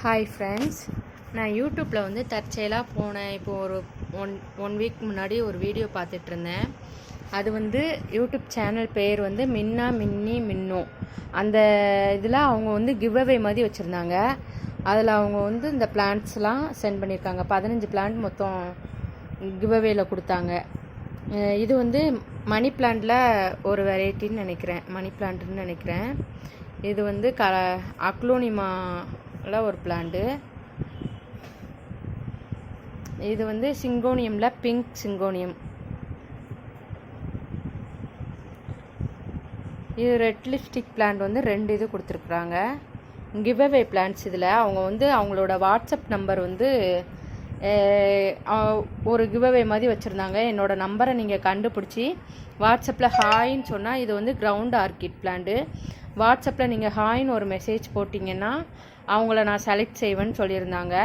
Hi friends, நான் யூடியூப்பில் வந்து தற்செயலாக போனேன். இப்போது ஒரு ஒன் வீக் முன்னாடி ஒரு வீடியோ பார்த்துட்ருந்தேன். அது வந்து யூடியூப் சேனல் பேர் வந்து மின்னா மின்னி மின்னோ. அந்த இதில் அவங்க வந்து கிவ் அவே மாதிரி வச்சுருந்தாங்க. அதில் அவங்க வந்து இந்த பிளான்ட்ஸ்லாம் சென்ட் பண்ணியிருக்காங்க. 15 பிளான்ட் மொத்தம் கிவ் அவேயில் கொடுத்தாங்க. இது வந்து மணி பிளான்ட்டில் ஒரு வெரைட்டின்னு நினைக்கிறேன், மணி பிளான்ட்டுன்னு நினைக்கிறேன். இது வந்து அக்லோனிமாவில் ஒரு பிளான்ட்டு. இது வந்து சிங்கோனியமில் பிங்க் சிங்கோனியம். இது ரெட் லிப்ஸ்டிக் பிளான்ட் வந்து 2 இது கொடுத்துருக்குறாங்க. Give away plants. இதில் அவங்க வந்து அவங்களோட வாட்ஸ்அப் நம்பர் வந்து ஒரு கிவ் அவே மாதிரி வச்சுருந்தாங்க. என்னோடய நம்பரை நீங்கள் கண்டுபிடிச்சி வாட்ஸ்அப்பில் ஹாய்ன்னு சொன்னால், இது வந்து கிரவுண்ட் ஆர்கிட் பிளான்ட்டு. வாட்ஸ்அப்பில் நீங்கள் ஹாய்ன்னு ஒரு மெசேஜ் போட்டிங்கன்னா அவங்கள நான் செலக்ட் செய்வேன்னு சொல்லியிருந்தாங்க.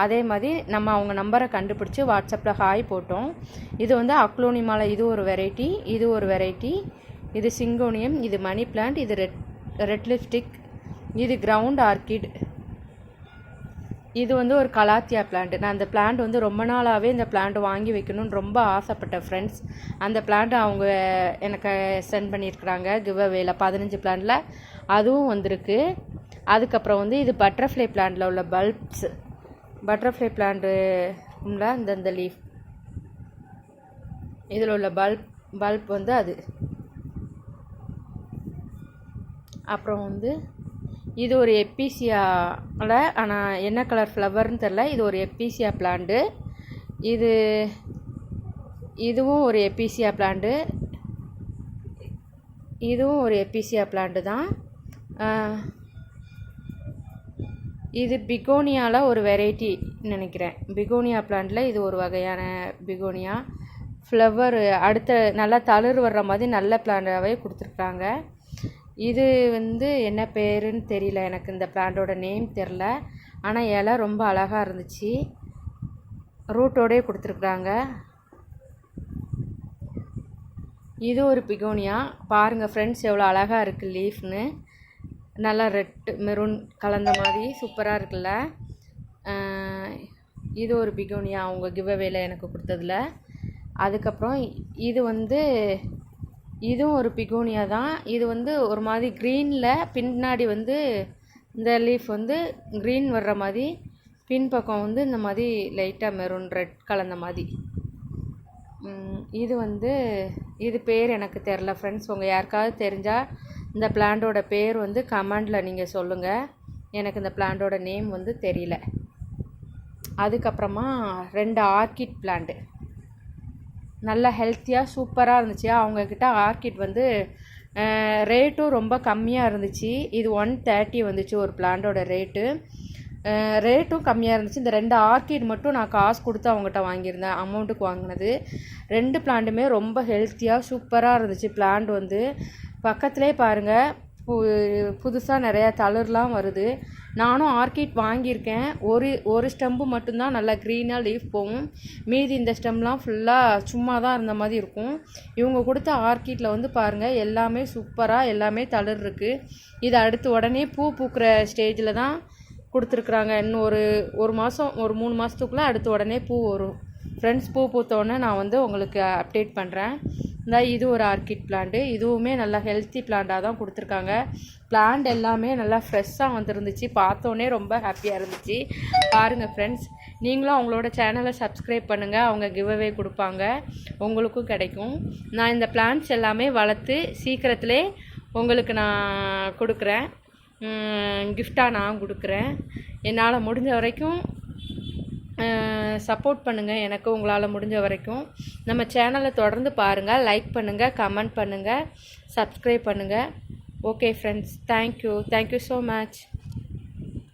அதே மாதிரி நம்ம அவங்க நம்பரை கண்டுபிடிச்சி வாட்ஸ்அப்பில் ஹாய் போட்டோம். இது வந்து அக்லோனிமாவில் இது ஒரு வெரைட்டி, இது ஒரு வெரைட்டி. இது சிங்கோனியம், இது மணி பிளான்ட், இது ரெட் லிப்ஸ்டிக், இது கிரவுண்ட் ஆர்கிட், இது வந்து ஒரு கலாத்தியா பிளான்ட். நான் அந்த பிளான்ட் வந்து ரொம்ப நாளாகவே இந்த பிளான்ட் வாங்கி வைக்கணும்னு ரொம்ப ஆசைப்பட்டேன் ஃப்ரெண்ட்ஸ். அந்த பிளான்ட் அவங்க எனக்கு சென்ட் பண்ணியிருக்கிறாங்க கிவ் அவேல 15 பிளான்ட்டில். அதுவும் வந்திருக்கு. அதுக்கப்புறம் வந்து இது பட்டர்ஃப்ளை பிளான்ட்டில் உள்ள பல்ப்ஸ். பட்டர்ஃப்ளை பிளான்ட்டுல இந்த லீஃப், இதில் உள்ள பல்ப் வந்து அது. அப்புறம் வந்து இது ஒரு எப்பீசியாவில், ஆனால் என்ன கலர் ஃப்ளவர்னு தெரில. இது ஒரு எப்பீசியா பிளான்ட்டு. இதுவும் ஒரு எப்பீசியா பிளான்ட்டு. இதுவும் ஒரு எப்பீசியா பிளான்ட்டு தான். இது பிகோனியாவில் ஒரு வெரைட்டி நினைக்கிறேன். பிகோனியா பிளான்ட்டில் இது ஒரு வகையான பிகோனியா. ஃப்ளவர் அடுத்த நல்லா தளிர் வர்ற மாதிரி நல்ல பிளான்ட்டாகவே கொடுத்துருக்குறாங்க. இது வந்து என்ன பேருன்னு தெரியல எனக்கு, இந்த பிளான்ட்டோட நேம் தெரில. ஆனால் இலை ரொம்ப அழகாக இருந்துச்சு. ரூட்டோடே கொடுத்துருக்குறாங்க. இது ஒரு பிகோனியா. பாருங்கள் ஃப்ரெண்ட்ஸ், எவ்வளோ அழகாக இருக்குது லீஃப்னு. நல்லா ரெட் மெரூன் கலந்த மாதிரி சூப்பராக இருக்குல்ல. இது ஒரு பிகோனியா அவங்க கிவ் அவேல எனக்கு கொடுத்ததில். அதுக்கப்புறம் இது வந்து இதுவும் ஒரு பிகோனியா தான். இது வந்து ஒரு மாதிரி க்ரீனில் பின்னாடி வந்து இந்த லீஃப் வந்து க்ரீன் வர்ற மாதிரி, பின்பக்கம் வந்து இந்த மாதிரி லைட்டாக மெரூன் ரெட் கலந்த மாதிரி. இது வந்து இது பேர் எனக்கு தெரில ஃப்ரெண்ட்ஸ். உங்கள் யாருக்காவது தெரிஞ்சால் இந்த பிளான்ட்டோட பேர் வந்து கமெண்டில் நீங்கள் சொல்லுங்கள். எனக்கு இந்த பிளான்ட்டோட நேம் வந்து தெரியல. அதுக்கப்புறமா 2 ஆர்கிட் பிளான்ட்டு நல்லா ஹெல்த்தியாக சூப்பராக இருந்துச்சு. அவங்கக்கிட்ட ஆர்கிட் வந்து ரேட்டும் ரொம்ப கம்மியாக இருந்துச்சு. இது 130 வந்துச்சு ஒரு பிளான்ட்டோட ரேட்டும் கம்மியாக இருந்துச்சு. இந்த 2 ஆர்கிட் மட்டும் நான் காசு கொடுத்து அவங்ககிட்ட வாங்கியிருந்தேன், அமௌண்ட்டுக்கு வாங்கினது. 2 பிளான்ட்டுமே ரொம்ப ஹெல்த்தியாக சூப்பராக இருந்துச்சு. பிளான்ட் வந்து பக்கத்துலேயே பாருங்கள், புதுசாக நிறையா தளிர்லாம் வருது. நானும் ஆர்கிட் வாங்கியிருக்கேன். ஒரு ஸ்டெம்பு மட்டும்தான் நல்லா க்ரீனாக லீஃப் போகும். மீதி இந்த ஸ்டெம்லாம் ஃபுல்லாக சும்மா தான் இருந்த மாதிரி இருக்கும். இவங்க கொடுத்த ஆர்கிட்டில் வந்து பாருங்கள், எல்லாமே சூப்பராக எல்லாமே தளிர் இருக்குது. இது அடுத்து உடனே பூ பூக்கிற ஸ்டேஜில் தான் கொடுத்துருக்குறாங்க. இன்னும் ஒரு மாதம், ஒரு 3 மாதத்துக்குள்ளே அடுத்து உடனே பூ வரும் ஃப்ரெண்ட்ஸ். பூ பூத்தோடனே நான் வந்து உங்களுக்கு அப்டேட் பண்ணுறேன். இது ஒரு ஆர்கிட் பிளான்ட்டு. இதுவுமே நல்லா ஹெல்த்தி பிளான்ட்டாக தான் கொடுத்துருக்காங்க. பிளான்ட் எல்லாமே நல்லா ஃப்ரெஷ்ஷாக வந்துருந்துச்சு. பார்த்தோன்னே ரொம்ப ஹாப்பியாக இருந்துச்சு. பாருங்கள் ஃப்ரெண்ட்ஸ், நீங்களும் அவங்களோட சேனலை சப்ஸ்கிரைப் பண்ணுங்கள். அவங்க கிவ் அவே கொடுப்பாங்க, உங்களுக்கும் கிடைக்கும். நான் இந்த பிளான்ட்ஸ் எல்லாமே வளர்த்து சீக்கிரத்திலே உங்களுக்கு நான் கொடுக்குறேன், கிஃப்டாக நான் கொடுக்குறேன். என்னால் முடிஞ்ச வரைக்கும் சப்போர்ட் பண்ணுங்கள் எனக்கு, உங்களால் முடிஞ்ச வரைக்கும். நம்ம சேனலை தொடர்ந்து பாருங்கள், லைக் பண்ணுங்கள், கமெண்ட் பண்ணுங்கள், சப்ஸ்கிரைப் பண்ணுங்கள். Okay friends, thank you so much.